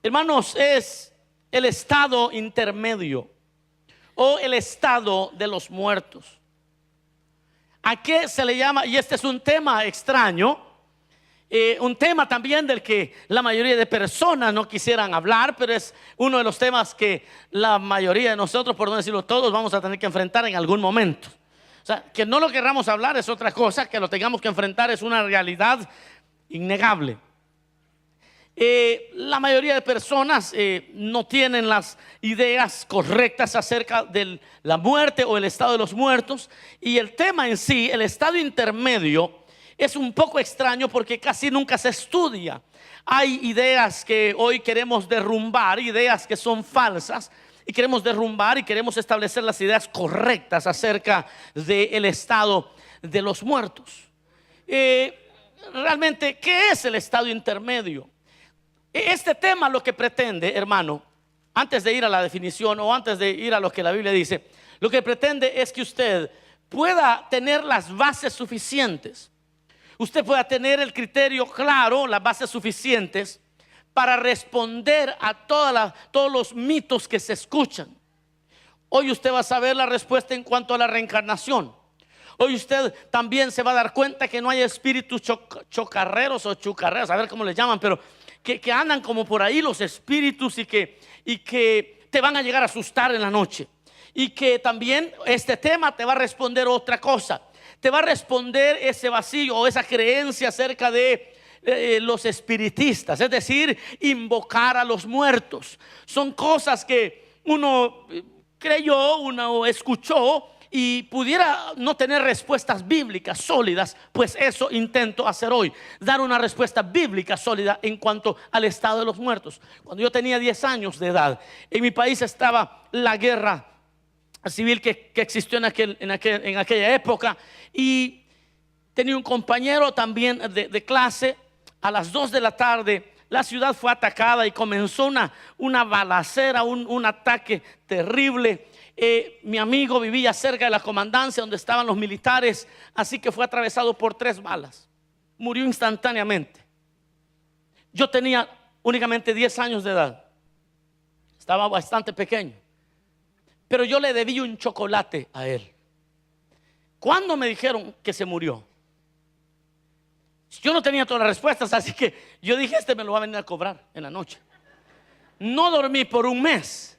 hermanos, es el estado intermedio o el estado de los muertos. ¿A qué se le llama? Y este es un tema extraño, un tema también del que la mayoría de personas no quisieran hablar, pero es uno de los temas que la mayoría de nosotros, por no decirlo todos, vamos a tener que enfrentar en algún momento. O sea, que no lo querramos hablar es otra cosa, que lo tengamos que enfrentar es una realidad innegable. La mayoría de personas no tienen las ideas correctas acerca de la muerte o el estado de los muertos, y el tema en sí, el estado intermedio, es un poco extraño porque casi nunca se estudia. Hay ideas que hoy queremos derrumbar, ideas que son falsas, y queremos derrumbar y queremos establecer las ideas correctas acerca del estado de los muertos. Realmente, ¿qué es el estado intermedio? Este tema lo que pretende, hermano, antes de ir a la definición o antes de ir a lo que la Biblia dice, lo que pretende es que usted pueda tener las bases suficientes. Usted pueda tener el criterio claro, las bases suficientes para responder a todos los mitos que se escuchan. Hoy usted va a saber la respuesta en cuanto a la reencarnación. Hoy usted también se va a dar cuenta que no hay espíritus chocarreros o chucarreros, a ver cómo les llaman, pero que andan como por ahí los espíritus y que te van a llegar a asustar en la noche. Y que también este tema te va a responder otra cosa. Te va a responder ese vacío o esa creencia acerca de los espiritistas, es decir, invocar a los muertos. Son cosas que uno creyó, uno escuchó y pudiera no tener respuestas bíblicas sólidas. Pues eso intento hacer hoy, dar una respuesta bíblica sólida en cuanto al estado de los muertos. Cuando yo tenía 10 años de edad, en mi país estaba la guerra civil que existió en aquella época, y tenía un compañero también de clase. A las 2 de la tarde la ciudad fue atacada y comenzó una balacera, un ataque terrible. Mi amigo vivía cerca de la comandancia donde estaban los militares, así que fue atravesado por 3 balas, murió instantáneamente. Yo tenía únicamente 10 años de edad, estaba bastante pequeño, pero yo le debí un chocolate a él. ¿Cuándo me dijeron que se murió? Yo no tenía todas las respuestas, así que yo dije, este me lo va a venir a cobrar en la noche. No dormí por un mes.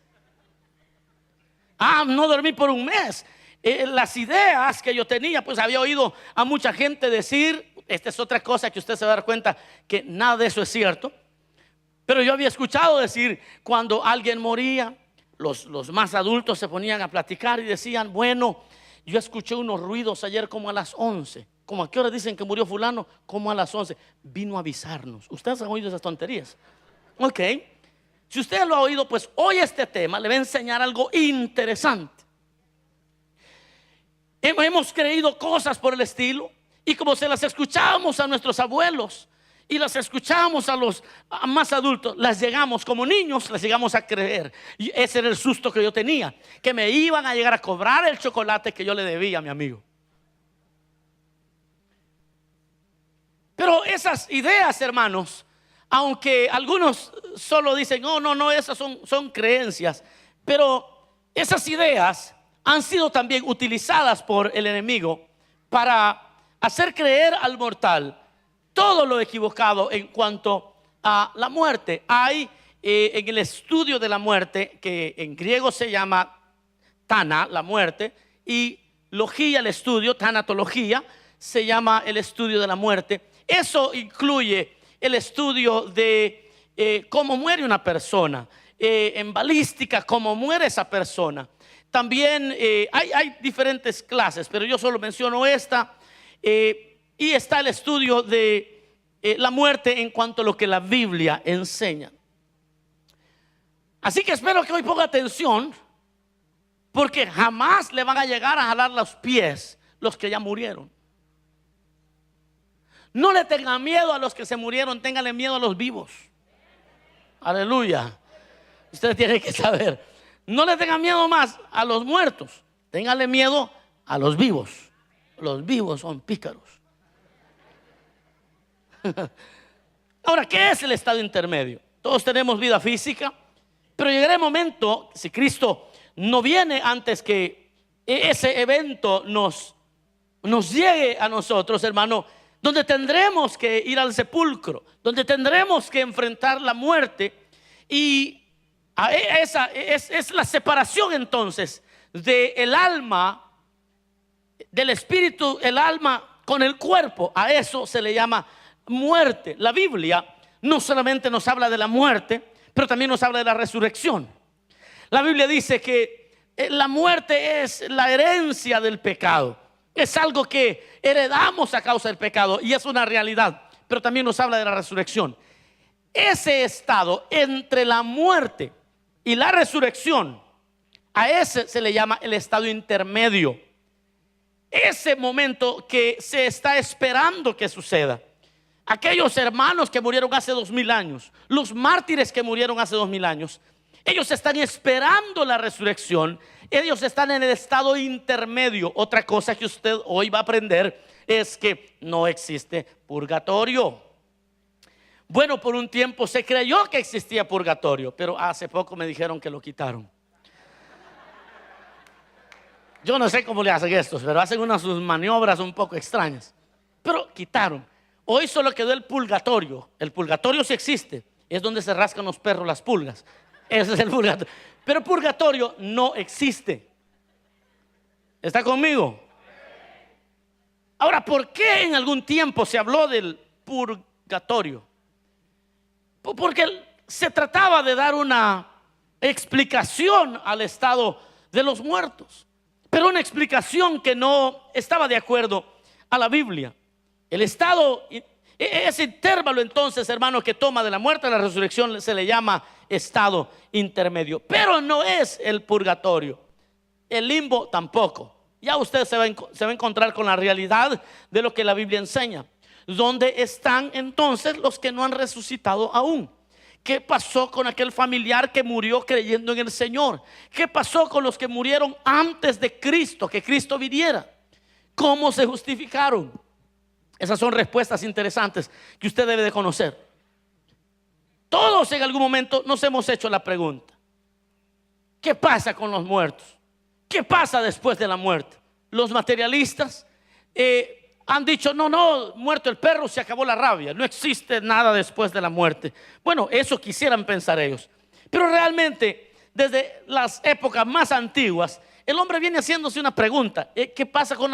No dormí por un mes. Las ideas que yo tenía, pues había oído a mucha gente decir, esta es otra cosa que usted se va a dar cuenta que nada de eso es cierto, pero yo había escuchado decir, cuando alguien moría, los más adultos se ponían a platicar y decían, bueno, yo escuché unos ruidos ayer como a las 11. ¿Cómo a qué hora dicen que murió fulano? Como a las 11. Vino a avisarnos. ¿Ustedes han oído esas tonterías? Ok. Si usted lo ha oído, pues hoy este tema le va a enseñar algo interesante. Hemos creído cosas por el estilo, y como se las escuchábamos a nuestros abuelos y las escuchábamos a los más adultos, las llegamos como niños, las llegamos a creer. Y ese era el susto que yo tenía, que me iban a llegar a cobrar el chocolate que yo le debía a mi amigo. Pero esas ideas, hermanos, aunque algunos solo dicen, no, esas son creencias, pero esas ideas han sido también utilizadas por el enemigo para hacer creer al mortal todo lo equivocado en cuanto a la muerte. Hay en el estudio de la muerte, que en griego se llama Tana, la muerte, y logía, el estudio, tanatología, se llama el estudio de la muerte. Eso incluye el estudio de cómo muere una persona, en balística, cómo muere esa persona. También hay diferentes clases, pero yo solo menciono esta. Y está el estudio de la muerte en cuanto a lo que la Biblia enseña. Así que espero que hoy ponga atención, porque jamás le van a llegar a jalar los pies los que ya murieron. No le tengan miedo a los que se murieron, ténganle miedo a los vivos. Aleluya. Usted tiene que saber, no le tengan miedo más a los muertos, ténganle miedo a los vivos. Los vivos son pícaros. Ahora, ¿qué es el estado intermedio? todos tenemos vida física, pero llegará el momento, si Cristo no viene antes que ese evento nos llegue a nosotros, hermano, donde tendremos que ir al sepulcro, donde tendremos que enfrentar la muerte. Y esa es la separación entonces del alma, del espíritu, el alma con el cuerpo. A eso se le llama muerte. La Biblia no solamente nos habla de la muerte, pero también nos habla de la resurrección. La Biblia dice que la muerte es la herencia del pecado. Es algo que heredamos a causa del pecado y es una realidad, pero también nos habla de la resurrección. Ese estado entre la muerte y la resurrección, a ese se le llama el estado intermedio. Ese momento que se está esperando que suceda. Aquellos hermanos que murieron hace 2000 años, los mártires que murieron hace 2000 años, ellos están esperando la resurrección. Ellos están en el estado intermedio. Otra cosa que usted hoy va a aprender es que no existe purgatorio. Bueno, por un tiempo se creyó que existía purgatorio, pero hace poco me dijeron que lo quitaron. Yo no sé cómo le hacen estos, pero hacen unas sus maniobras un poco extrañas. Pero quitaron. Hoy solo quedó el purgatorio. El purgatorio sí existe. Es donde se rascan los perros las pulgas. Ese es el purgatorio. Pero purgatorio no existe. ¿Está conmigo? Ahora, ¿por qué en algún tiempo se habló del purgatorio? Porque se trataba de dar una explicación al estado de los muertos, pero una explicación que no estaba de acuerdo a la Biblia. El estado, ese intervalo entonces, hermano, que toma de la muerte a la resurrección, se le llama estado intermedio. Pero no es el purgatorio, el limbo tampoco. Ya usted se va a encontrar con la realidad de lo que la Biblia enseña. ¿Dónde están entonces los que no han resucitado aún? ¿Qué pasó con aquel familiar que murió creyendo en el Señor? ¿Qué pasó con los que murieron antes de Cristo, que Cristo viniera? ¿Cómo se justificaron? Esas son respuestas interesantes que usted debe de conocer. Todos en algún momento nos hemos hecho la pregunta: ¿qué pasa con los muertos? ¿Qué pasa después de la muerte? Los materialistas han dicho: no, muerto el perro, se acabó la rabia, no existe nada después de la muerte. Bueno, eso quisieran pensar ellos, pero realmente desde las épocas más antiguas el hombre viene haciéndose una pregunta: ¿qué pasa con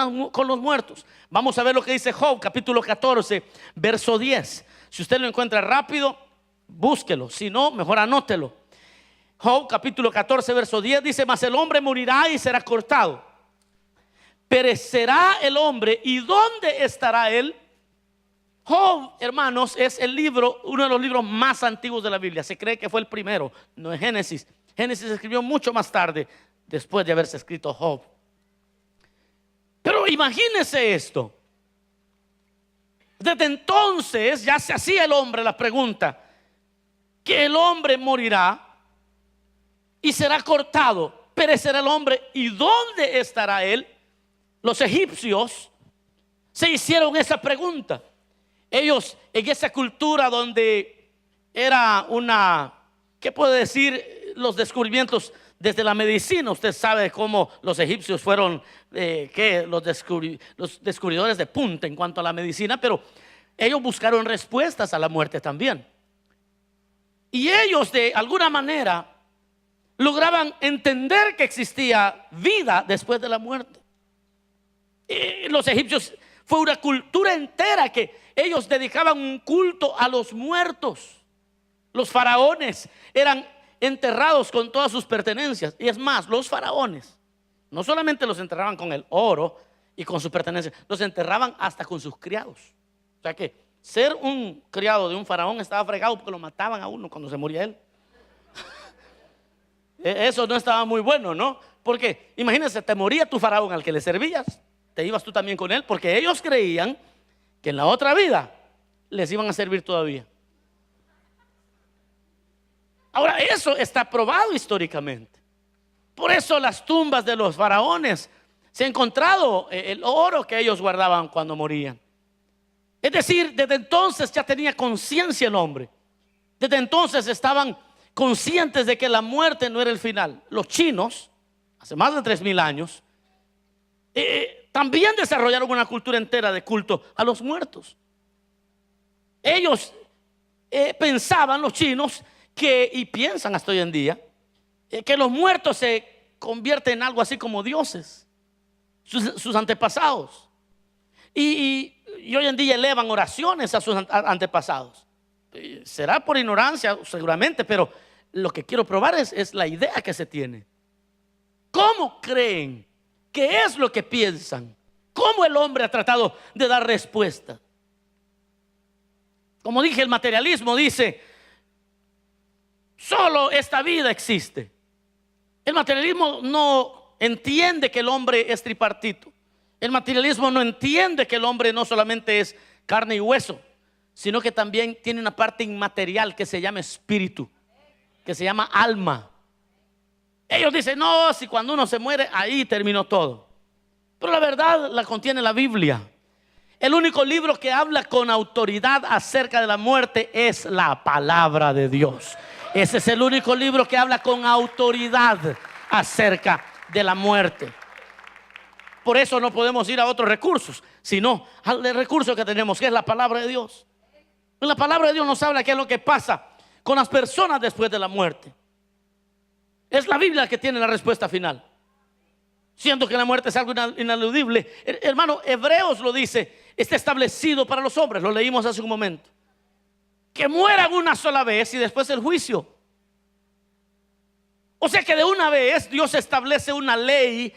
los muertos? Vamos a ver lo que dice Job, capítulo 14, verso 10. Si usted lo encuentra rápido, búsquelo, si no, mejor anótelo. Job, capítulo 14, verso 10 dice: mas el hombre morirá y será cortado. Perecerá el hombre, ¿y dónde estará él? Job, hermanos, es el libro, uno de los libros más antiguos de la Biblia. Se cree que fue el primero, no es Génesis. Génesis se escribió mucho más tarde, después de haberse escrito Job. Pero imagínese esto. Desde entonces ya se hacía el hombre la pregunta: que el hombre morirá y será cortado, perecerá el hombre, ¿y dónde estará él? Los egipcios se hicieron esa pregunta. Ellos, en esa cultura donde era una, ¿qué puede decir? Los descubrimientos desde la medicina. Usted sabe cómo los egipcios fueron los descubridores de punta en cuanto a la medicina, pero ellos buscaron respuestas a la muerte también. Y ellos de alguna manera lograban entender que existía vida después de la muerte. Los egipcios fue una cultura entera que ellos dedicaban un culto a los muertos. Los faraones eran enterrados con todas sus pertenencias. Y es más, los faraones no solamente los enterraban con el oro y con sus pertenencias, los enterraban hasta con sus criados. O sea que ser un criado de un faraón estaba fregado, porque lo mataban a uno cuando se moría él. Eso no estaba muy bueno, ¿no? Porque imagínense, te moría tu faraón al que le servías, te ibas tú también con él, porque ellos creían que en la otra vida les iban a servir todavía. Ahora, eso está probado históricamente. Por eso las tumbas de los faraones se ha encontrado el oro que ellos guardaban cuando morían. Es decir, desde entonces ya tenía conciencia el hombre Desde entonces estaban conscientes de que la muerte no era el final. Los chinos, hace más de 3000 años, también desarrollaron una cultura entera de culto a los muertos. Ellos pensaban, los chinos, y piensan hasta hoy en día, que los muertos se convierten en algo así como dioses, sus antepasados. Y hoy en día elevan oraciones a sus antepasados. Será por ignorancia seguramente, pero lo que quiero probar es la idea que se tiene. ¿Cómo creen? ¿Qué es lo que piensan? ¿Cómo el hombre ha tratado de dar respuesta? Como dije, el materialismo dice: solo esta vida existe. El materialismo no entiende que el hombre es tripartito. El materialismo no entiende que el hombre no solamente es carne y hueso, sino que también tiene una parte inmaterial que se llama espíritu, que se llama alma. Ellos dicen: no, si cuando uno se muere, ahí terminó todo. Pero la verdad la contiene la Biblia. El único libro que habla con autoridad acerca de la muerte es la palabra de Dios. Ese es el único libro que habla con autoridad acerca de la muerte. Por eso no podemos ir a otros recursos, sino al recurso que tenemos, que es la palabra de Dios. La palabra de Dios nos habla qué es lo que pasa con las personas después de la muerte. Es la Biblia que tiene la respuesta final. Siendo que la muerte es algo ineludible, hermano, Hebreos lo dice: está establecido para los hombres. Lo leímos hace un momento, que mueran una sola vez y después el juicio. O sea que de una vez Dios establece una ley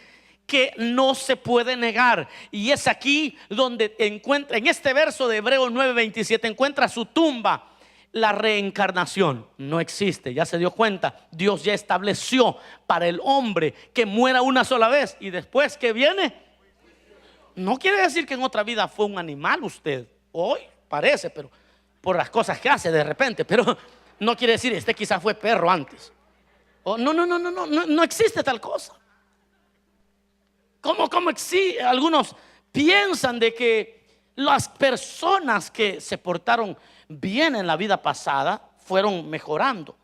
que no se puede negar. Y es aquí donde encuentra, en este verso de Hebreos 9:27, encuentra su tumba. La reencarnación no existe, ya se dio cuenta. Dios ya estableció para el hombre que muera una sola vez y después que viene. No quiere decir que en otra vida fue un animal usted. Hoy parece, pero por las cosas que hace de repente. Pero no quiere decir: este quizás fue perro antes. No existe tal cosa. ¿Cómo existe? Algunos piensan de que las personas que se portaron bien en la vida pasada fueron mejorando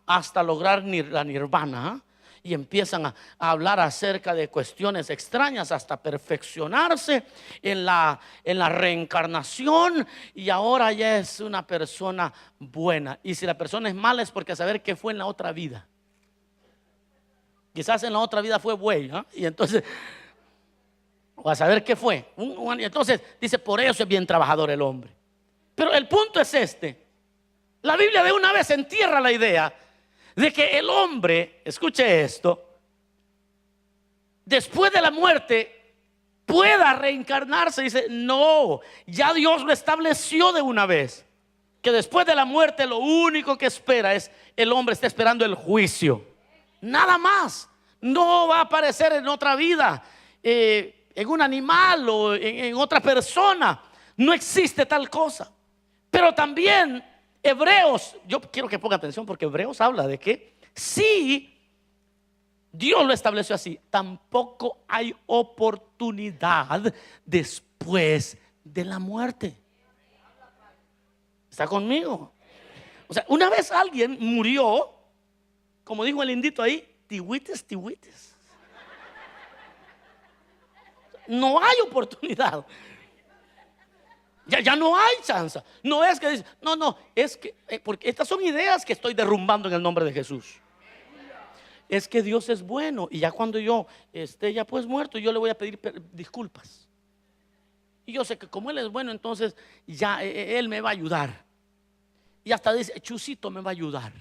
hasta lograr la nirvana, y empiezan a hablar acerca de cuestiones extrañas hasta perfeccionarse en la reencarnación, y ahora ya es una persona buena. Y si la persona es mala es porque a saber qué fue en la otra vida. Quizás en la otra vida fue buey, y entonces, o a saber qué fue. Entonces dice: por eso es bien trabajador el hombre. Pero el punto es este: la Biblia de una vez entierra la idea de que el hombre, escuche esto, después de la muerte pueda reencarnarse. Dice: no, ya Dios lo estableció de una vez, que después de la muerte lo único que espera es, el hombre está esperando el juicio, nada más. No va a aparecer en otra vida, en un animal o en otra persona. No existe tal cosa. Pero también Hebreos, yo quiero que ponga atención, porque Hebreos habla de que si Dios lo estableció así, tampoco hay oportunidad después de la muerte. ¿Está conmigo? O sea, una vez alguien murió, como dijo el indito ahí, tihuites. No hay oportunidad. Ya no hay chance. No es que dice, no, es que porque estas son ideas que estoy derrumbando en el nombre de Jesús. Es que Dios es bueno, y ya cuando yo esté ya pues muerto, yo le voy a pedir disculpas. Y yo sé que como Él es bueno, entonces ya Él me va a ayudar. Y hasta dice: Chusito me va a ayudar.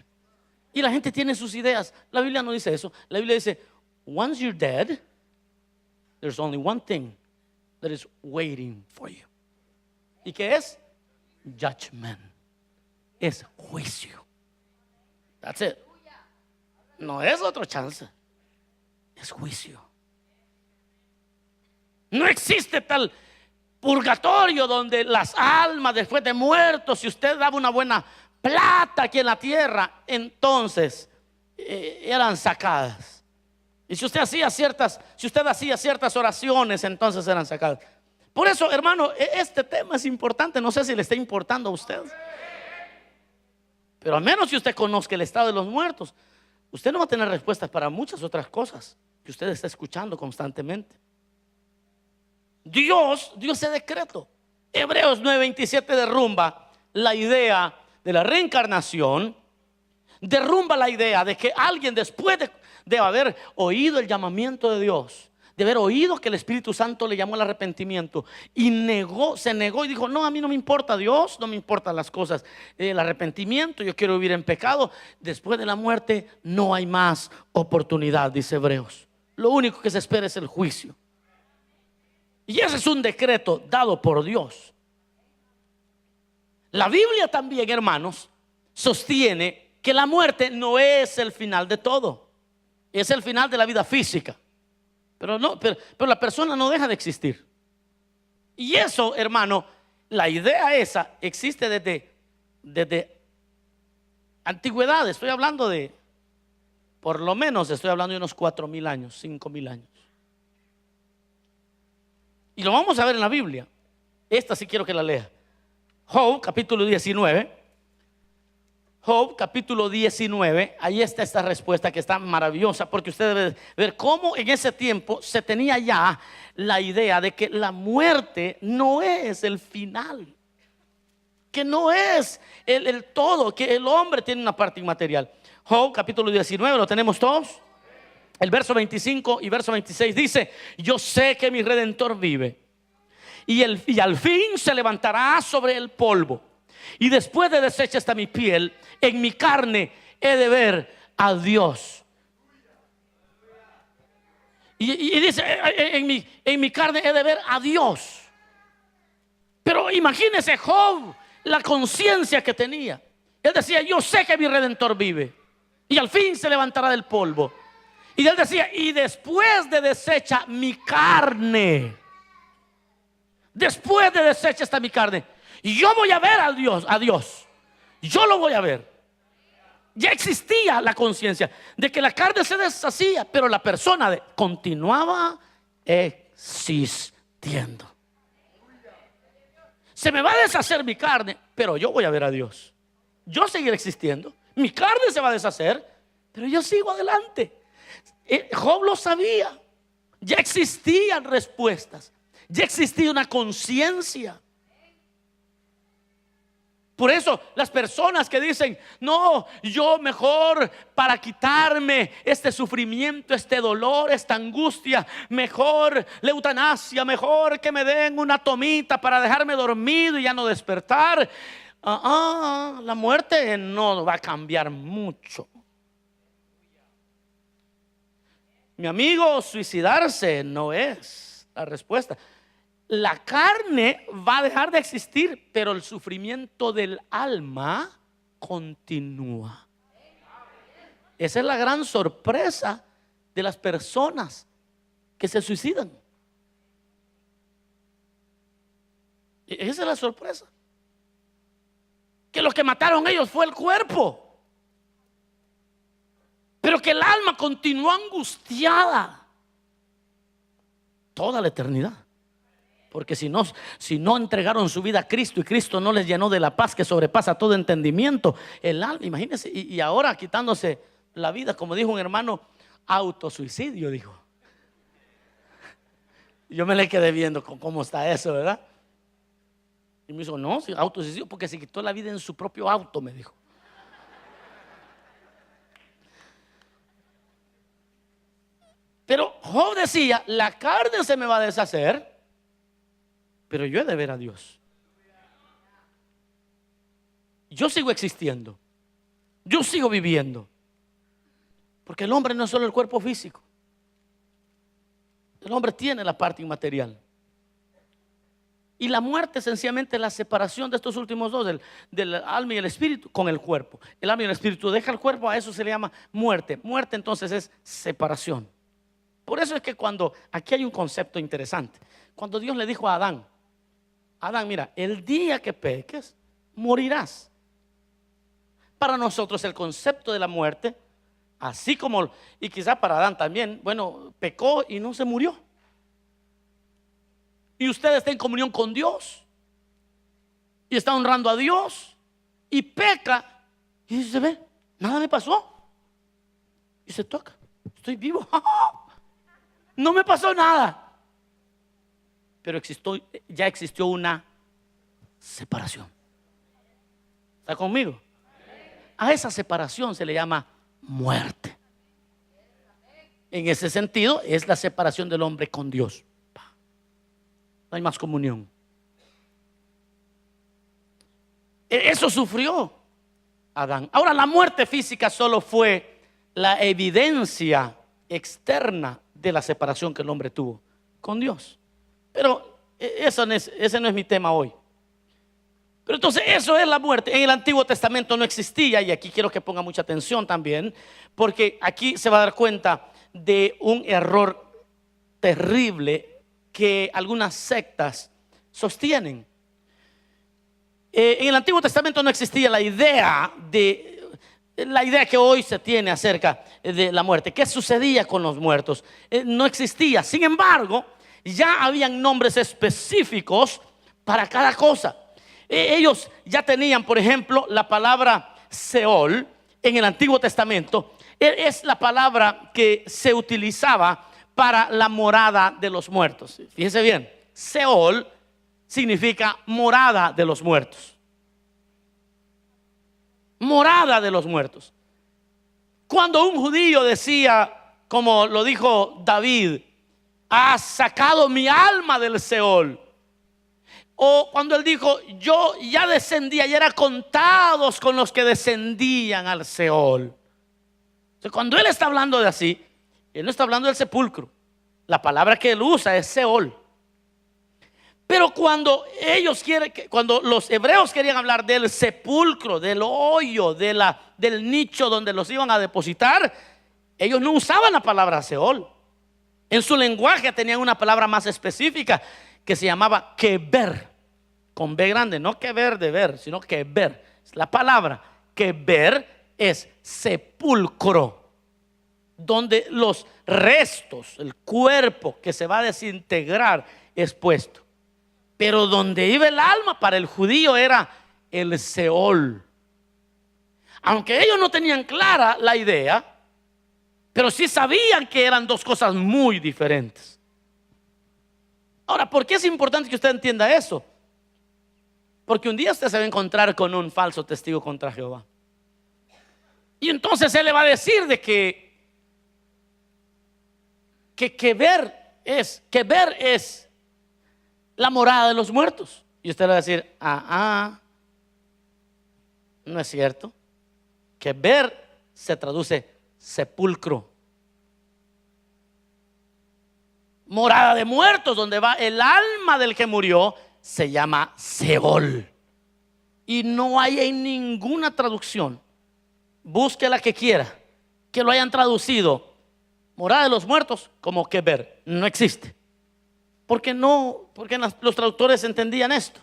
Y la gente tiene sus ideas. La Biblia no dice eso. La Biblia dice: once you're dead, there's only one thing that is waiting for you. ¿Y qué es? Judgment. Es juicio. That's it. No es otro chance. Es juicio. No existe tal purgatorio donde las almas después de muertos, si usted daba una buena plata aquí en la tierra, entonces eran sacadas. Y si usted hacía ciertas oraciones, entonces eran sacadas. Por eso, hermano, este tema es importante. No sé si le está importando a usted. Pero a menos si usted conozca el estado de los muertos, usted no va a tener respuestas para muchas otras cosas que usted está escuchando constantemente. Dios dio ese decreto. Hebreos 9:27 derrumba la idea de la reencarnación, derrumba la idea de que alguien después de haber oído el llamamiento de Dios, de haber oído que el Espíritu Santo le llamó al arrepentimiento y se negó y dijo: no, a mí no me importa Dios, no me importan las cosas, el arrepentimiento, yo quiero vivir en pecado. Después de la muerte no hay más oportunidad, dice Hebreos. Lo único que se espera es el juicio. Y ese es un decreto dado por Dios. La Biblia también, hermanos, sostiene que la muerte no es el final de todo, es el final de la vida física. Pero la persona no deja de existir. Y eso, hermano, la idea esa existe desde antigüedad. Estoy hablando de, por lo menos estoy hablando de unos 4,000 años, 5,000 años. Y lo vamos a ver en la Biblia. Esta sí quiero que la lea. Job capítulo 19. Job capítulo 19. Ahí está esta respuesta que está maravillosa, porque usted debe ver cómo en ese tiempo se tenía ya la idea de que la muerte no es el final, que no es el todo, que el hombre tiene una parte inmaterial. Job capítulo 19, ¿lo tenemos todos? El verso 25 y verso 26 dice: yo sé que mi Redentor vive y al fin se levantará sobre el polvo, y después de deshecha está mi piel, en mi carne he de ver a Dios. Y dice: en mi carne he de ver a Dios. Pero imagínese Job, la conciencia que tenía. Él decía: yo sé que mi Redentor vive y al fin se levantará del polvo. Y él decía: y después de deshecha mi carne, después de deshecha está mi carne, y yo voy a ver a Dios. Yo lo voy a ver. Ya existía la conciencia de que la carne se deshacía, pero la persona continuaba existiendo. Se me va a deshacer mi carne, pero yo voy a ver a Dios. Yo seguiré existiendo. Mi carne se va a deshacer, pero yo sigo adelante. Job lo sabía. Ya existían respuestas, ya existía una conciencia. Por eso las personas que dicen: no, yo mejor, para quitarme este sufrimiento, este dolor, esta angustia, mejor la eutanasia, mejor que me den una tomita para dejarme dormido y ya no despertar. La muerte no va a cambiar mucho. Mi amigo, suicidarse no es la respuesta. La carne va a dejar de existir, pero el sufrimiento del alma continúa. Esa es la gran sorpresa de las personas que se suicidan. Esa es la sorpresa. Que lo que mataron ellos fue el cuerpo, pero que el alma continuó angustiada toda la eternidad. Porque si no entregaron su vida a Cristo y Cristo no les llenó de la paz que sobrepasa todo entendimiento, el alma, imagínense, y ahora quitándose la vida, como dijo un hermano, autosuicidio, dijo. Yo me le quedé viendo cómo está eso, ¿verdad? Y me dijo: no, autosuicidio porque se quitó la vida en su propio auto, me dijo. Pero Job decía: la carne se me va a deshacer, pero yo he de ver a Dios. Yo sigo existiendo, yo sigo viviendo, porque el hombre no es solo el cuerpo físico. El hombre tiene la parte inmaterial. Y la muerte sencillamente es la separación de estos últimos dos, del alma y el espíritu, con el cuerpo. El alma y el espíritu deja el cuerpo, a eso se le llama muerte. Muerte entonces es separación. Por eso es que aquí hay un concepto interesante. Cuando Dios le dijo a Adán: Adán, mira, el día que peques, morirás. Para nosotros el concepto de la muerte, así como, y quizás para Adán también, bueno, pecó y no se murió. Y usted está en comunión con Dios y está honrando a Dios y peca Y se ve, nada me pasó. Y se toca, estoy vivo. No me pasó nada. Pero ya existió una separación. ¿Está conmigo? A esa separación se le llama muerte. En ese sentido es la separación del hombre con Dios. No hay más comunión. Eso sufrió Adán. Ahora, la muerte física solo fue la evidencia externa de la separación que el hombre tuvo con Dios. Pero ese no es mi tema hoy. Pero entonces eso es la muerte. En el Antiguo Testamento no existía, y aquí quiero que ponga mucha atención también, porque aquí se va a dar cuenta de un error terrible que algunas sectas sostienen. En el Antiguo Testamento no existía la idea que hoy se tiene acerca de la muerte. ¿Qué sucedía con los muertos? No existía. Sin embargo, ya habían nombres específicos para cada cosa. Ellos ya tenían, por ejemplo, la palabra Seol en el Antiguo Testamento. Es la palabra que se utilizaba para la morada de los muertos. Fíjense bien, Seol significa morada de los muertos. Morada de los muertos. Cuando un judío decía, como lo dijo David, has sacado mi alma del Seol. O cuando él dijo, yo ya descendía, ya era contados con los que descendían al Seol. Entonces, cuando él está hablando de así, él no está hablando del sepulcro. La palabra que él usa es Seol. Pero cuando los hebreos querían hablar del sepulcro, del hoyo, del nicho donde los iban a depositar, ellos no usaban la palabra Seol. En su lenguaje tenían una palabra más específica que se llamaba keber, con B grande, no que ver de ver, sino keber. La palabra keber es sepulcro, donde los restos, el cuerpo que se va a desintegrar es puesto. Pero donde iba el alma para el judío era el Seol. Aunque ellos no tenían clara la idea, pero sí sabían que eran dos cosas muy diferentes. Ahora, ¿por qué es importante que usted entienda eso? Porque un día usted se va a encontrar con un falso testigo contra Jehová. Y entonces él le va a decir de que ver es la morada de los muertos. Y usted le va a decir, no es cierto. Que ver se traduce sepulcro. Morada de muertos, donde va el alma del que murió, se llama Seol. Y no hay en ninguna traducción, busque la que quiera, que lo hayan traducido morada de los muertos como que ver. No existe. Porque los traductores entendían esto.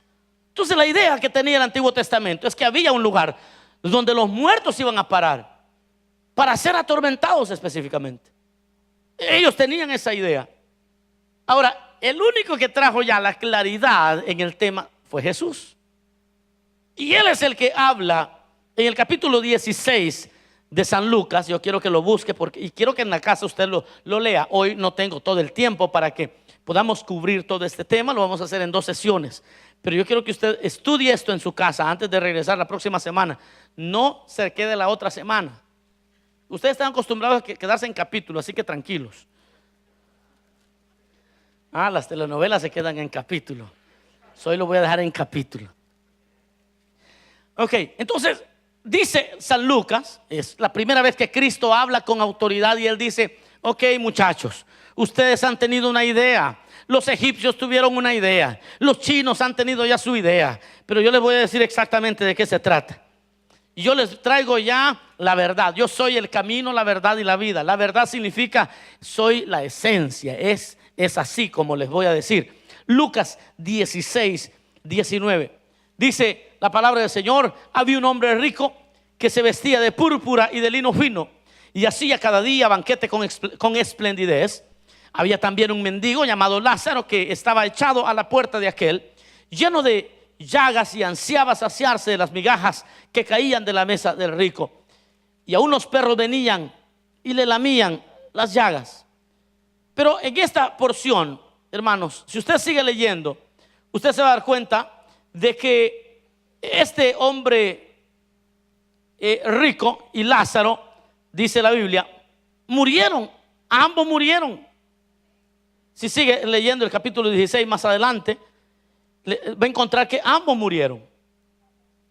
Entonces la idea que tenía el Antiguo Testamento es que había un lugar donde los muertos iban a parar para ser atormentados específicamente. Ellos tenían esa idea. Ahora, el único que trajo ya la claridad en el tema fue Jesús. Y él es el que habla en el capítulo 16 de San Lucas. Yo quiero que lo busque y quiero que en la casa usted lo lea. Hoy no tengo todo el tiempo para que podamos cubrir todo este tema. Lo vamos a hacer en 2 sesiones. Pero yo quiero que usted estudie esto en su casa antes de regresar la próxima semana. No se quede la otra semana. Ustedes están acostumbrados a quedarse en capítulos, así que tranquilos. Las telenovelas se quedan en capítulo. Hoy lo voy a dejar en capítulo. Ok, entonces dice San Lucas, es la primera vez que Cristo habla con autoridad y él dice, ok muchachos, ustedes han tenido una idea, los egipcios tuvieron una idea, los chinos han tenido ya su idea, pero yo les voy a decir exactamente de qué se trata. Yo les traigo ya la verdad. Yo soy el camino, la verdad y la vida. La verdad significa soy la esencia, es así como les voy a decir. Lucas 16, 19 dice la palabra del Señor: había un hombre rico que se vestía de púrpura y de lino fino y hacía cada día banquete con esplendidez. Había también un mendigo llamado Lázaro que estaba echado a la puerta de aquel, lleno de llagas y ansiaba saciarse de las migajas que caían de la mesa del rico. Y aún los perros venían y le lamían las llagas. Pero en esta porción, hermanos, si usted sigue leyendo, usted se va a dar cuenta de que este hombre rico y Lázaro, dice la Biblia, murieron, ambos murieron. Si sigue leyendo el capítulo 16 más adelante, va a encontrar que ambos murieron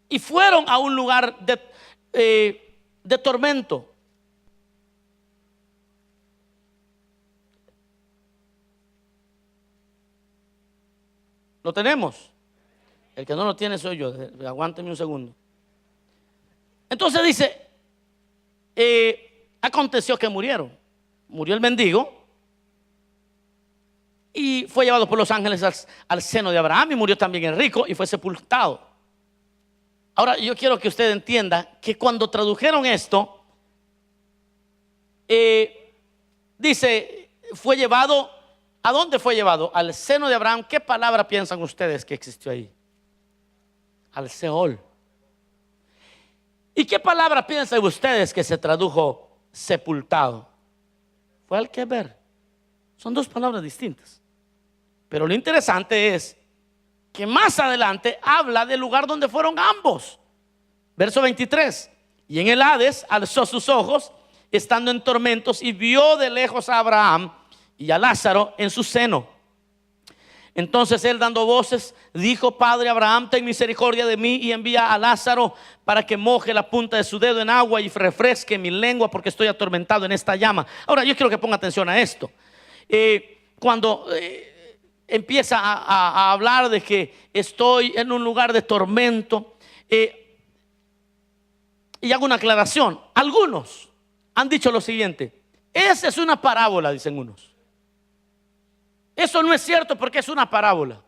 y fueron a un lugar de tormento. ¿Lo tenemos? El que no lo tiene soy yo. Aguánteme un segundo. Entonces dice, aconteció que murieron. Murió el mendigo y fue llevado por los ángeles al seno de Abraham, y murió también el rico y fue sepultado. Ahora yo quiero que usted entienda que cuando tradujeron esto, dice, fue llevado. ¿A dónde fue llevado? Al seno de Abraham. ¿Qué palabra piensan ustedes que existió ahí? Al Seol. ¿Y qué palabra piensan ustedes que se tradujo sepultado? Fue al Keber. Son dos palabras distintas. Pero lo interesante es que más adelante habla del lugar donde fueron ambos. Verso 23. Y en el Hades alzó sus ojos, estando en tormentos, y vio de lejos a Abraham y a Lázaro en su seno. Entonces él, dando voces, dijo: Padre Abraham, ten misericordia de mí y envía a Lázaro para que moje la punta de su dedo en agua y refresque mi lengua, porque estoy atormentado en esta llama. Ahora yo quiero que ponga atención a esto. Cuando empieza a hablar de que estoy en un lugar de tormento, y hago una aclaración. Algunos han dicho lo siguiente: esa es una parábola, dicen unos. Eso no es cierto porque es una parábola.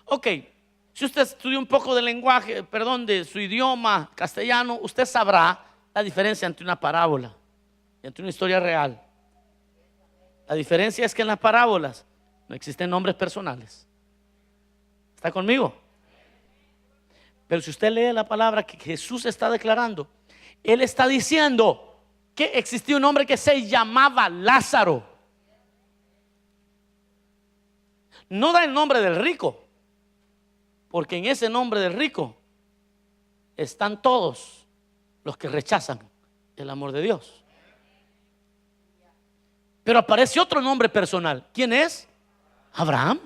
Ok, si usted estudia un poco de lenguaje, de su idioma castellano, usted sabrá la diferencia entre una parábola y entre una historia real. La diferencia es que en las parábolas no existen nombres personales. ¿Está conmigo? Pero si usted lee la palabra que Jesús está declarando, Él está diciendo que existía un hombre que se llamaba Lázaro. No da el nombre del rico, porque en ese nombre del rico están todos los que rechazan el amor de Dios. Pero aparece otro nombre personal. ¿Quién es? Abraham.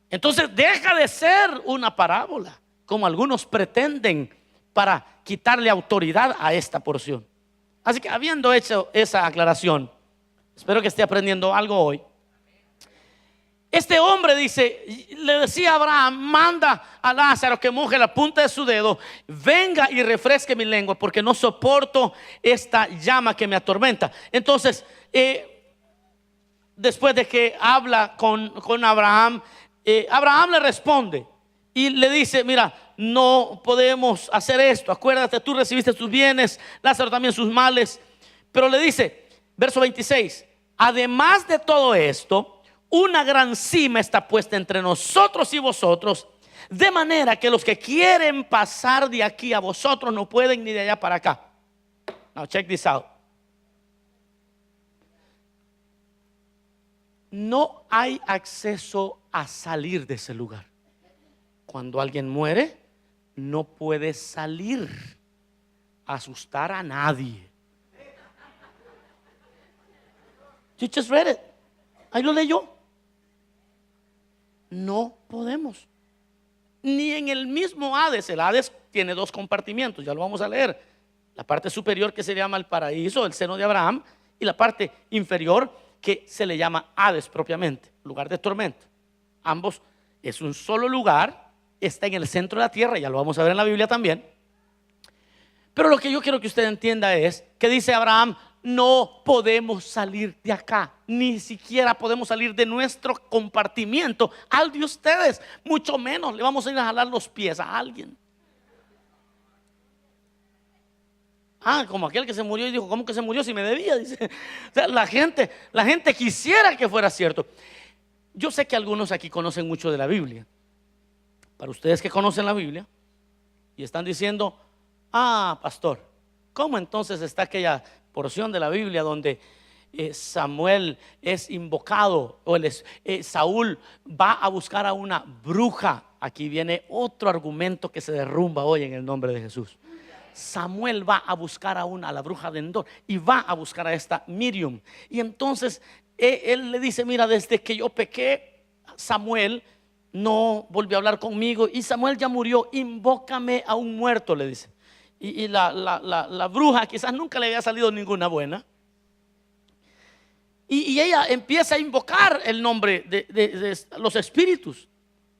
Entonces deja de ser una parábola, como algunos pretenden, para quitarle autoridad a esta porción. Así que, habiendo hecho esa aclaración, espero que esté aprendiendo algo hoy. Este hombre dice, le decía a Abraham: manda a Lázaro que moje la punta de su dedo, venga y refresque mi lengua, porque no soporto esta llama que me atormenta. Entonces, después de que habla con Abraham, Abraham le responde y le dice: mira, no podemos hacer esto. Acuérdate, tú recibiste tus bienes, Lázaro también sus males. Pero le dice, verso 26: además de todo esto, una gran cima está puesta entre nosotros y vosotros, de manera que los que quieren pasar de aquí a vosotros no pueden, ni de allá para acá. Now check this out. No hay acceso a salir de ese lugar. Cuando alguien muere, no puede salir a asustar a nadie. You just read it. Ahí lo leyó. No podemos. Ni en el mismo Hades. El Hades tiene dos compartimientos, ya lo vamos a leer. La parte superior, que se llama el paraíso, el seno de Abraham, y la parte inferior, que se le llama Hades propiamente, lugar de tormento. Ambos es un solo lugar, está en el centro de la tierra, ya lo vamos a ver en la Biblia también. Pero lo que yo quiero que usted entienda es que dice Abraham: no podemos salir de acá, ni siquiera podemos salir de nuestro compartimiento al de ustedes, mucho menos le vamos a ir a jalar los pies a alguien. Como aquel que se murió y dijo: ¿cómo que se murió si me debía? Dice. O sea, la gente quisiera que fuera cierto. Yo sé que algunos aquí conocen mucho de la Biblia. Para ustedes que conocen la Biblia y están diciendo: ah, pastor, ¿cómo entonces está aquella porción de la Biblia donde Samuel es invocado, o Saúl va a buscar a una bruja? Aquí viene otro argumento que se derrumba hoy en el nombre de Jesús. Samuel va a buscar a la bruja de Endor, y va a buscar a esta Miriam. Y entonces él le dice: mira, desde que yo pequé, Samuel no volvió a hablar conmigo, y Samuel ya murió, invócame a un muerto, le dice. Y la bruja quizás nunca le había salido ninguna buena, y ella empieza a invocar el nombre de los espíritus,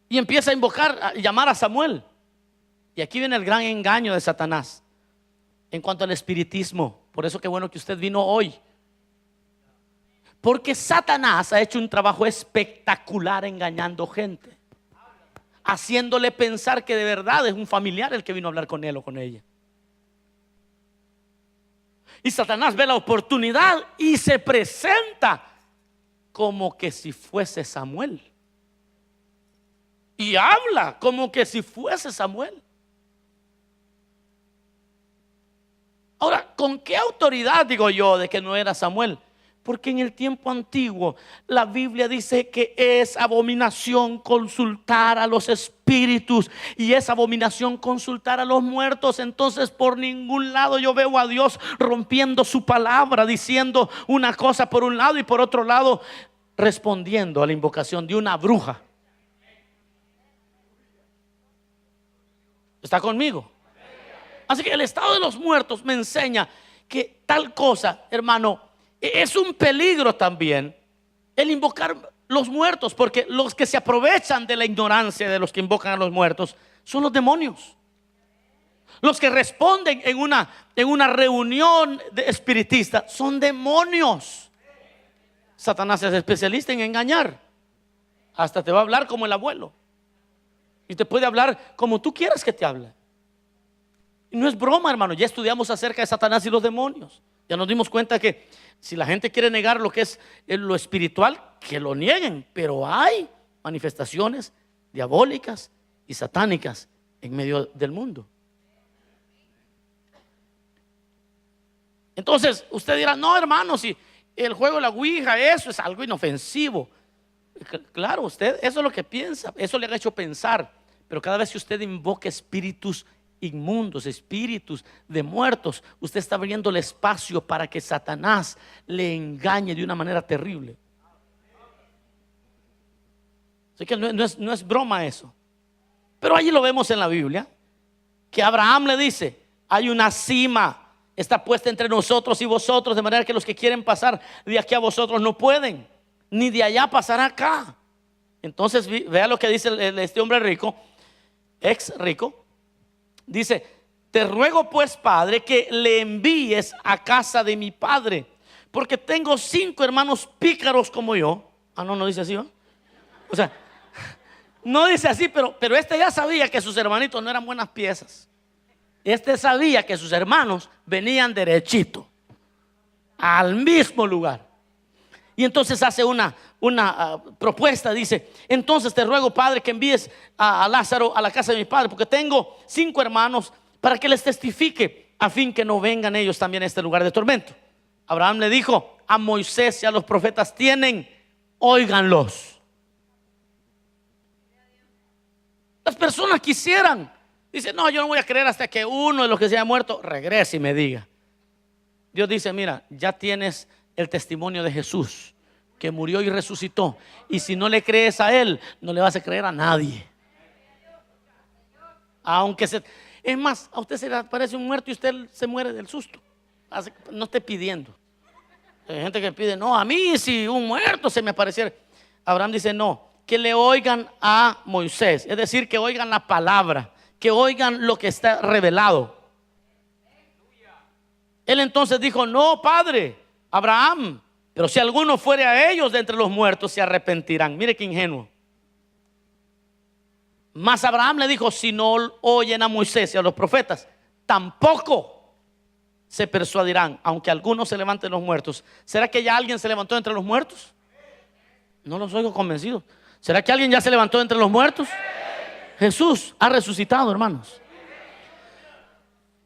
y empieza a invocar, a llamar a Samuel. Y aquí viene el gran engaño de Satanás en cuanto al espiritismo. Por eso qué bueno que usted vino hoy, porque Satanás ha hecho un trabajo espectacular engañando gente, haciéndole pensar que de verdad es un familiar el que vino a hablar con él o con ella. Y Satanás ve la oportunidad y se presenta como que si fuese Samuel, y habla como que si fuese Samuel. Ahora, ¿con qué autoridad digo yo de que no era Samuel? Porque en el tiempo antiguo la Biblia dice que es abominación consultar a los espíritus, y es abominación consultar a los muertos. Entonces, por ningún lado yo veo a Dios rompiendo su palabra, diciendo una cosa por un lado y por otro lado respondiendo a la invocación de una bruja. ¿Está conmigo? Así que el estado de los muertos me enseña que tal cosa, hermano, es un peligro también el invocar los muertos, porque los que se aprovechan de la ignorancia de los que invocan a los muertos son los demonios. Los que responden en una reunión de espiritista son demonios. Satanás es especialista en engañar. Hasta te va a hablar como el abuelo, y te puede hablar como tú quieras que te hable. Y no es broma, hermano. Ya estudiamos acerca de Satanás y los demonios. Ya nos dimos cuenta que si la gente quiere negar lo que es lo espiritual, que lo nieguen. Pero hay manifestaciones diabólicas y satánicas en medio del mundo. Entonces usted dirá: no, hermano, si el juego de la ouija, eso es algo inofensivo. Claro, usted eso es lo que piensa, eso le ha hecho pensar. Pero cada vez que usted invoca espíritus inmundos, espíritus de muertos, usted está abriendo el espacio para que Satanás le engañe de una manera terrible. Así que no es broma eso. Pero allí lo vemos en la Biblia, que Abraham le dice: hay una cima, está puesta entre nosotros y vosotros, de manera que los que quieren pasar de aquí a vosotros no pueden, ni de allá pasar acá. Entonces vea lo que dice este hombre rico, ex rico. Dice: te ruego pues, padre, que le envíes a casa de mi padre, porque tengo 5 hermanos pícaros como yo. Ah, no dice así, ¿no? O sea, no dice así, pero este ya sabía que sus hermanitos no eran buenas piezas. Este sabía que sus hermanos venían derechito al mismo lugar. Y entonces hace una propuesta. Dice: entonces te ruego, padre, que envíes a Lázaro a la casa de mi padre, porque tengo 5 hermanos, para que les testifique, a fin que no vengan ellos también a este lugar de tormento. Abraham le dijo: a Moisés y a los profetas tienen, óiganlos. Las personas quisieran, dice: no, yo no voy a creer hasta que uno de los que se haya muerto regrese y me diga. Dios dice: mira, ya tienes el testimonio de Jesús, que murió y resucitó, y si no le crees a él, no le vas a creer a nadie. Aunque es más, a usted se le aparece un muerto y usted se muere del susto. No esté pidiendo. Hay gente que pide: no, a mí si un muerto se me apareciera. Abraham dice: no, que le oigan a Moisés, es decir, que oigan la palabra, que oigan lo que está revelado. Él entonces dijo: no, padre Abraham, pero si alguno fuere a ellos de entre los muertos, se arrepentirán. Mire qué ingenuo. Mas Abraham le dijo: si no oyen a Moisés y a los profetas, tampoco se persuadirán, aunque algunos se levanten los muertos. ¿Será que ya alguien se levantó entre los muertos? No los oigo convencidos. ¿Será que alguien ya se levantó entre los muertos? Jesús ha resucitado, hermanos.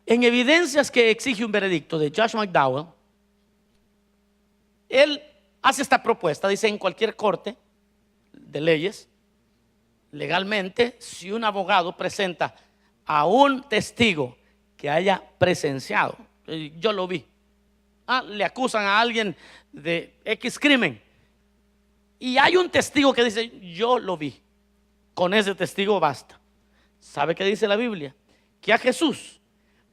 En Evidencias que exige un veredicto, de Josh McDowell, él hace esta propuesta. Dice: en cualquier corte de leyes, legalmente, si un abogado presenta a un testigo que haya presenciado, yo lo vi, le acusan a alguien de X crimen, y hay un testigo que dice: yo lo vi, con ese testigo basta. ¿Sabe qué dice la Biblia? Que a Jesús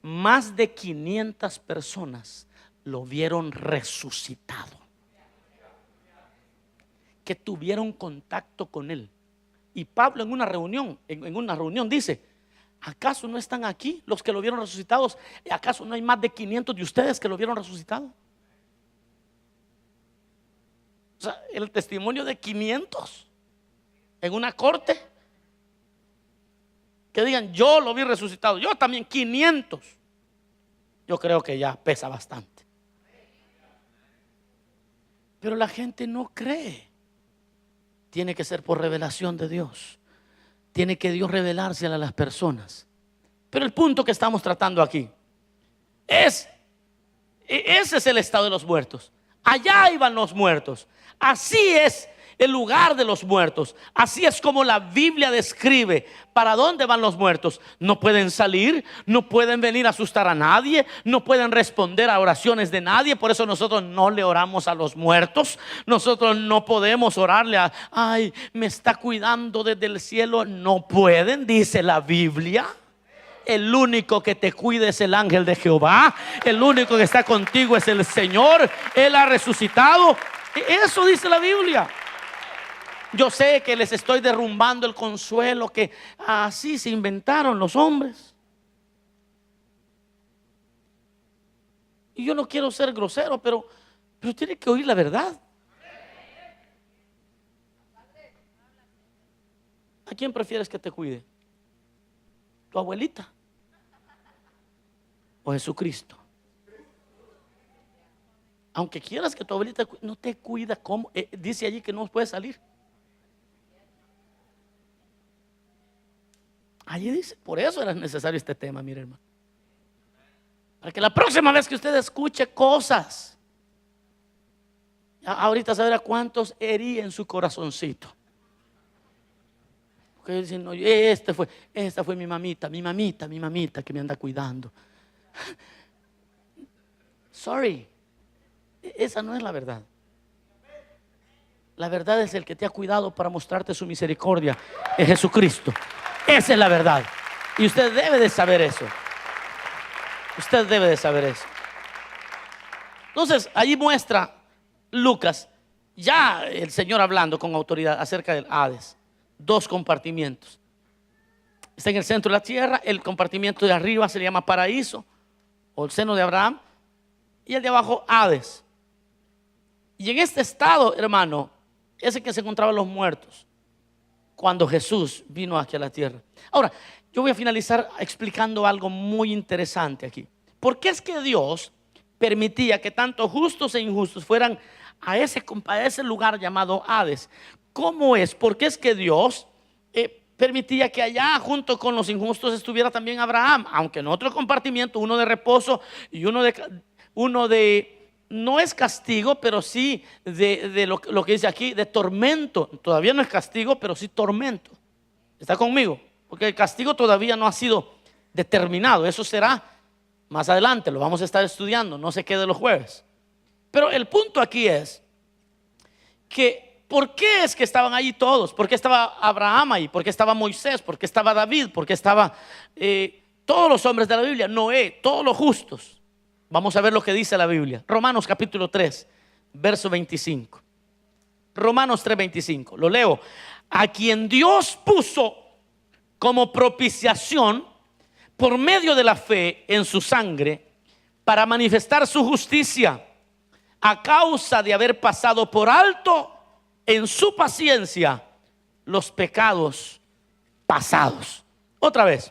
más de 500 personas lo vieron resucitado, que tuvieron contacto con él. Y Pablo en una reunión dice: ¿acaso no están aquí los que lo vieron resucitados? ¿Acaso no hay más de 500 de ustedes que lo vieron resucitado? O sea, el testimonio de 500 en una corte, que digan: yo lo vi resucitado, yo también, 500. Yo creo que ya pesa bastante. Pero la gente no cree. Tiene que ser por revelación de Dios. Tiene que Dios revelarse a las personas. Pero el punto que estamos tratando aquí ese es el estado de los muertos. Allá iban los muertos. Así es el lugar de los muertos. Así es como la Biblia describe para dónde van los muertos. No pueden salir, no pueden venir a asustar a nadie, no pueden responder a oraciones de nadie. Por eso nosotros no le oramos a los muertos. Nosotros no podemos orarle a: ay, me está cuidando desde el cielo. No pueden, dice la Biblia. El único que te cuida es el ángel de Jehová. El único que está contigo es el Señor. Él ha resucitado. Eso dice la Biblia. Yo sé que les estoy derrumbando el consuelo que así se inventaron los hombres. Y yo no quiero ser grosero, pero tiene que oír la verdad. ¿A quién prefieres que te cuide? ¿Tu abuelita o Jesucristo? Aunque quieras que tu abuelita no te cuida, ¿cómo? Dice allí que no puede salir. Allí dice, por eso era necesario este tema, mire, hermano. Para que la próxima vez que usted escuche cosas, ahorita sabrá cuántos hería en su corazoncito. Porque dicen: no, esta fue mi mamita que me anda cuidando. Sorry, esa no es la verdad. La verdad es el que te ha cuidado para mostrarte su misericordia, es Jesucristo. Esa es la verdad. Y usted debe de saber eso. Usted debe de saber eso. Entonces, allí muestra Lucas, ya el Señor hablando con autoridad acerca del Hades. 2 compartimientos. Está en el centro de la tierra. El compartimiento de arriba se le llama paraíso, o el seno de Abraham. Y el de abajo, Hades. Y en este estado, hermano, es el que se encontraban los muertos cuando Jesús vino aquí a la tierra. Ahora, yo voy a finalizar explicando algo muy interesante aquí. ¿Por qué es que Dios permitía que tanto justos e injustos fueran a ese lugar llamado Hades? ¿Cómo es? ¿Por qué es que Dios permitía que allá junto con los injustos estuviera también Abraham? Aunque en otro compartimiento, uno de reposo y uno de no es castigo, pero sí de lo que dice aquí, de tormento. Todavía no es castigo, pero sí tormento. ¿Está conmigo? Porque el castigo todavía no ha sido determinado. Eso será más adelante, lo vamos a estar estudiando, no se quede los jueves. Pero el punto aquí es que ¿por qué es que estaban allí todos? ¿Por qué estaba Abraham ahí? ¿Por qué estaba Moisés? ¿Por qué estaba David? ¿Por qué estaba todos los hombres de la Biblia? Noé, todos los justos. Vamos a ver lo que dice la Biblia. Romanos capítulo 3, verso 25. Romanos 3, 25. Lo leo. A quien Dios puso como propiciación por medio de la fe en su sangre para manifestar su justicia a causa de haber pasado por alto en su paciencia los pecados pasados. Otra vez.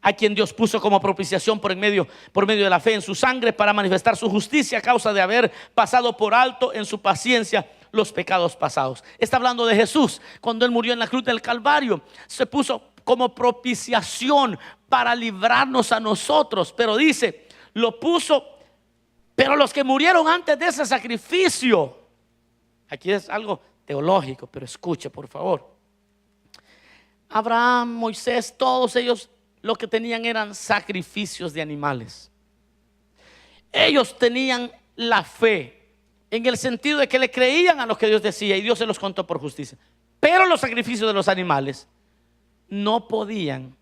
A quien Dios puso como propiciación por medio de la fe en su sangre para manifestar su justicia a causa de haber pasado por alto en su paciencia los pecados pasados. Está hablando de Jesús. Cuando Él murió en la cruz del Calvario, se puso como propiciación para librarnos a nosotros. Pero dice, lo puso, pero los que murieron antes de ese sacrificio. Aquí es algo teológico, pero escuche por favor. Abraham, Moisés, todos ellos lo que tenían eran sacrificios de animales. Ellos tenían la fe en el sentido de que le creían a lo que Dios decía y Dios se los contó por justicia. Pero los sacrificios de los animales no podían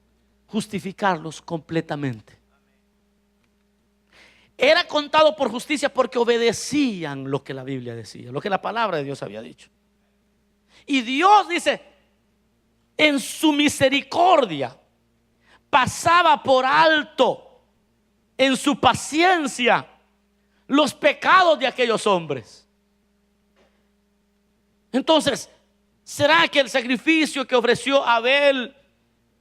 justificarlos completamente. Era contado por justicia porque obedecían lo que la Biblia decía, lo que la palabra de Dios había dicho. Y Dios dice, en su misericordia, pasaba por alto, en su paciencia, los pecados de aquellos hombres. Entonces, ¿será que el sacrificio que ofreció Abel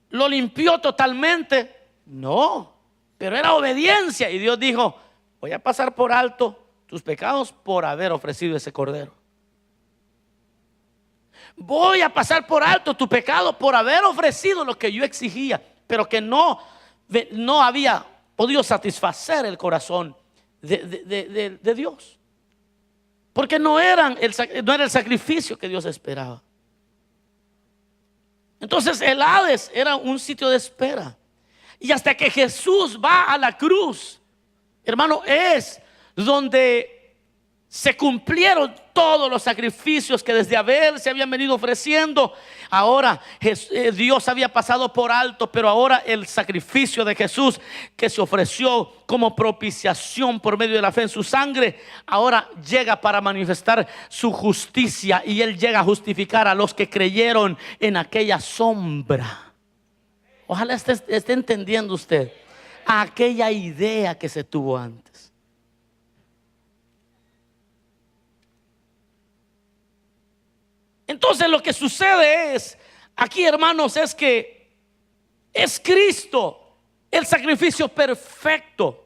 lo limpió totalmente? No, pero era obediencia. Y Dios dijo, voy a pasar por alto tus pecados por haber ofrecido ese cordero. Voy a pasar por alto tu pecado por haber ofrecido lo que yo exigía, pero que no había podido satisfacer el corazón de Dios, porque no era el sacrificio que Dios esperaba. Entonces el Hades era un sitio de espera, y hasta que Jesús va a la cruz, hermano, es donde se cumplieron todos los sacrificios que desde Abel se habían venido ofreciendo. Ahora Dios había pasado por alto, pero ahora el sacrificio de Jesús que se ofreció como propiciación por medio de la fe en su sangre, ahora llega para manifestar su justicia, y Él llega a justificar a los que creyeron en aquella sombra. Ojalá esté entendiendo usted aquella idea que se tuvo antes. Entonces lo que sucede es, aquí hermanos, es que es Cristo el sacrificio perfecto.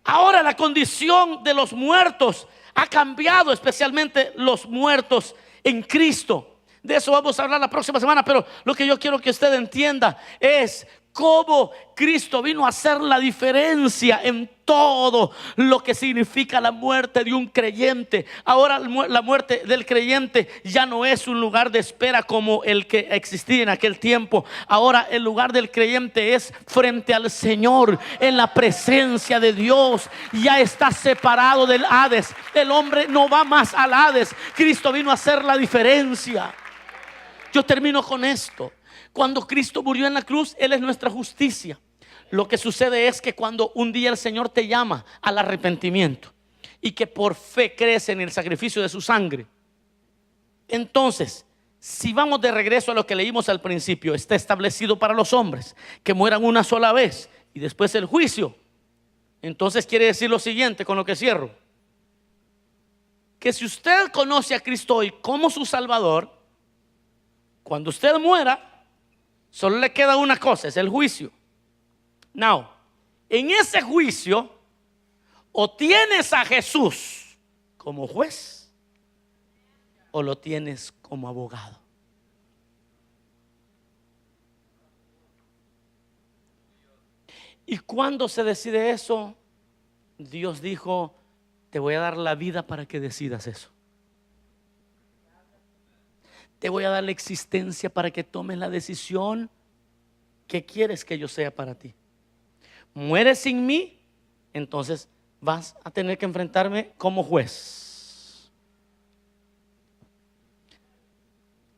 Ahora la condición de los muertos ha cambiado, especialmente los muertos en Cristo. De eso vamos a hablar la próxima semana, pero lo que yo quiero que usted entienda es cómo Cristo vino a hacer la diferencia en todo lo que significa la muerte de un creyente. Ahora la muerte del creyente ya no es un lugar de espera como el que existía en aquel tiempo. Ahora el lugar del creyente es frente al Señor, en la presencia de Dios. Ya está separado del Hades. El hombre no va más al Hades. Cristo vino a hacer la diferencia. Yo termino con esto. Cuando Cristo murió en la cruz, Él es nuestra justicia. Lo que sucede es que cuando un día el Señor te llama al arrepentimiento y que por fe crees en el sacrificio de su sangre, entonces, si vamos de regreso a lo que leímos al principio, está establecido para los hombres que mueran una sola vez y después el juicio. Entonces quiere decir lo siguiente, con lo que cierro: que si usted conoce a Cristo hoy como su Salvador, cuando usted muera, solo le queda una cosa, es el juicio. Now, en ese juicio, o tienes a Jesús como juez, o lo tienes como abogado. Y cuando se decide eso, Dios dijo, te voy a dar la vida para que decidas eso. Te voy a dar la existencia para que tomes la decisión que quieres que yo sea para ti. Mueres sin mí, entonces vas a tener que enfrentarme como juez.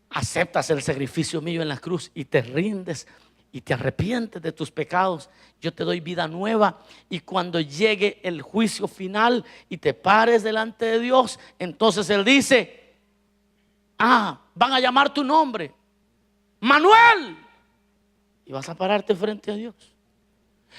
Aceptas el sacrificio mío en la cruz y te rindes y te arrepientes de tus pecados. Yo te doy vida nueva, y cuando llegue el juicio final y te pares delante de Dios, entonces Él dice, van a llamar tu nombre, Manuel, y vas a pararte frente a Dios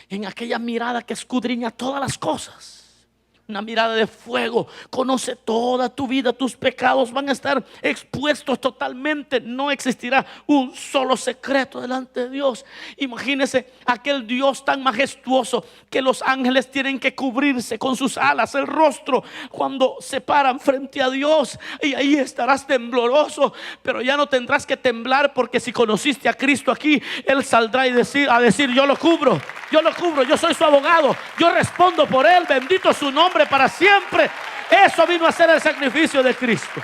en aquella mirada que escudriña todas las cosas. una mirada de fuego, conoce toda tu vida, tus pecados van a estar expuestos totalmente, no existirá un solo secreto delante de Dios. Imagínese aquel Dios tan majestuoso que los ángeles tienen que cubrirse con sus alas el rostro cuando se paran frente a Dios, y ahí estarás tembloroso, pero ya no tendrás que temblar, porque si conociste a Cristo aquí, Él saldrá a decir yo lo cubro, yo soy su abogado, yo respondo por Él, bendito su nombre para siempre. Eso vino a ser el sacrificio de Cristo.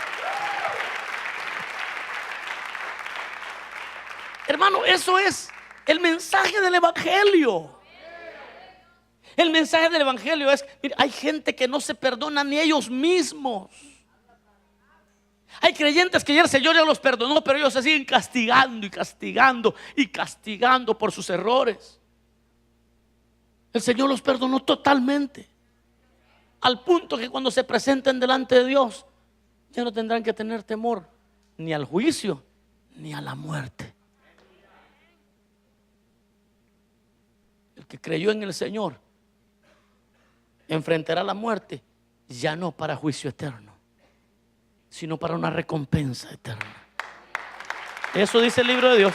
Hermano, eso es el mensaje del Evangelio. El mensaje del Evangelio es, mira, hay gente que no se perdona ni ellos mismos. Hay creyentes que ya el Señor ya los perdonó, pero ellos se siguen castigando y castigando y castigando por sus errores. El Señor los perdonó totalmente, al punto que cuando se presenten delante de Dios ya no tendrán que tener temor ni al juicio ni a la muerte. El que creyó en el Señor enfrentará la muerte, ya no para juicio eterno, sino para una recompensa eterna. Eso dice el libro de Dios.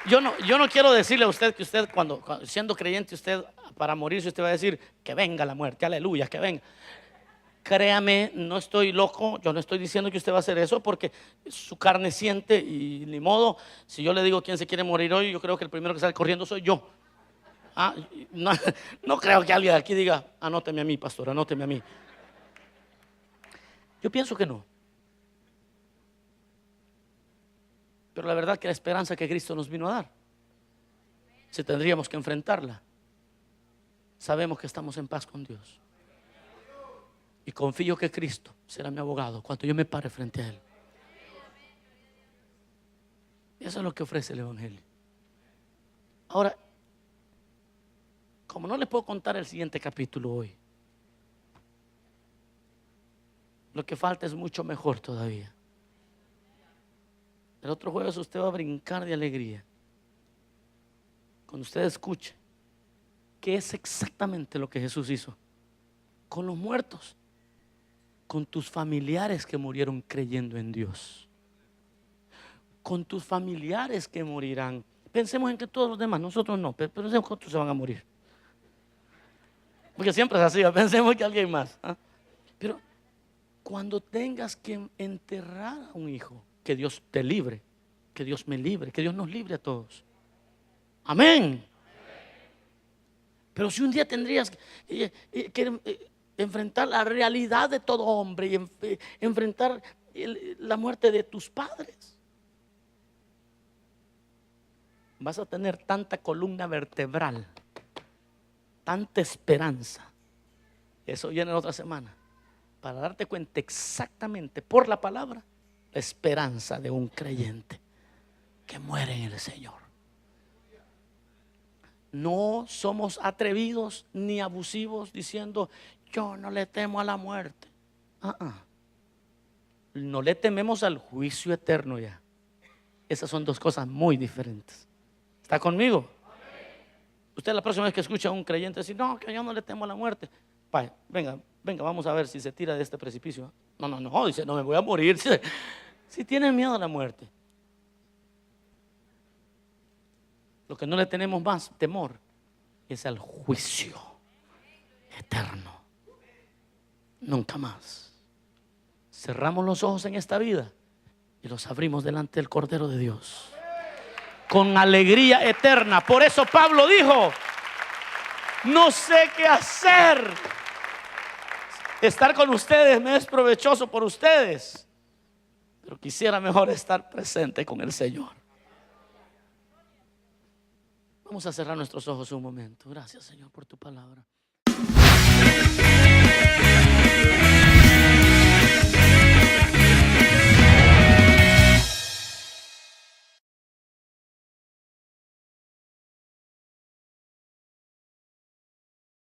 Yo no quiero decirle a usted que usted cuando siendo creyente, usted para morirse usted va a decir que venga la muerte, aleluya, que venga. Créame, no estoy loco, yo no estoy diciendo que usted va a hacer eso, porque su carne siente y ni modo. Si yo le digo quién se quiere morir hoy, yo creo que el primero que sale corriendo soy yo. No creo que alguien aquí diga anóteme a mí, pastor, anóteme a mí. Yo pienso que no. Pero la verdad que la esperanza que Cristo nos vino a dar, si tendríamos que enfrentarla, sabemos que estamos en paz con Dios. Y confío que Cristo será mi abogado cuando yo me pare frente a Él. Eso es lo que ofrece el Evangelio. Ahora, como no les puedo contar el siguiente capítulo hoy, lo que falta es mucho mejor todavía. El otro jueves usted va a brincar de alegría cuando usted escuche qué es exactamente lo que Jesús hizo con los muertos, con tus familiares que murieron creyendo en Dios, con tus familiares que morirán. Pensemos en que todos los demás, nosotros no, pero pensemos que otros se van a morir, porque siempre es así, pensemos que alguien más. Pero cuando tengas que enterrar a un hijo, que Dios te libre, que Dios me libre, que Dios nos libre a todos. Amén. Pero si un día tendrías que enfrentar la realidad de todo hombre y enfrentar la muerte de tus padres, vas a tener tanta columna vertebral, tanta esperanza. Eso viene la otra semana, para darte cuenta exactamente por la palabra la esperanza de un creyente que muere en el Señor. No somos atrevidos ni abusivos diciendo yo no le temo a la muerte. No le tememos al juicio eterno ya. Esas son dos cosas muy diferentes. ¿Está conmigo? Usted la próxima vez que escucha a un creyente decir no, que yo no le temo a la muerte, venga, vamos a ver si se tira de este precipicio. No, dice, no me voy a morir. Si tiene miedo a la muerte, lo que no le tenemos más temor es al juicio eterno. Nunca más. Cerramos los ojos en esta vida y los abrimos delante del Cordero de Dios con alegría eterna. Por eso Pablo dijo: no sé qué hacer. Estar con ustedes me es provechoso por ustedes, pero quisiera mejor estar presente con el Señor. Vamos a cerrar nuestros ojos un momento. Gracias, Señor, por tu palabra.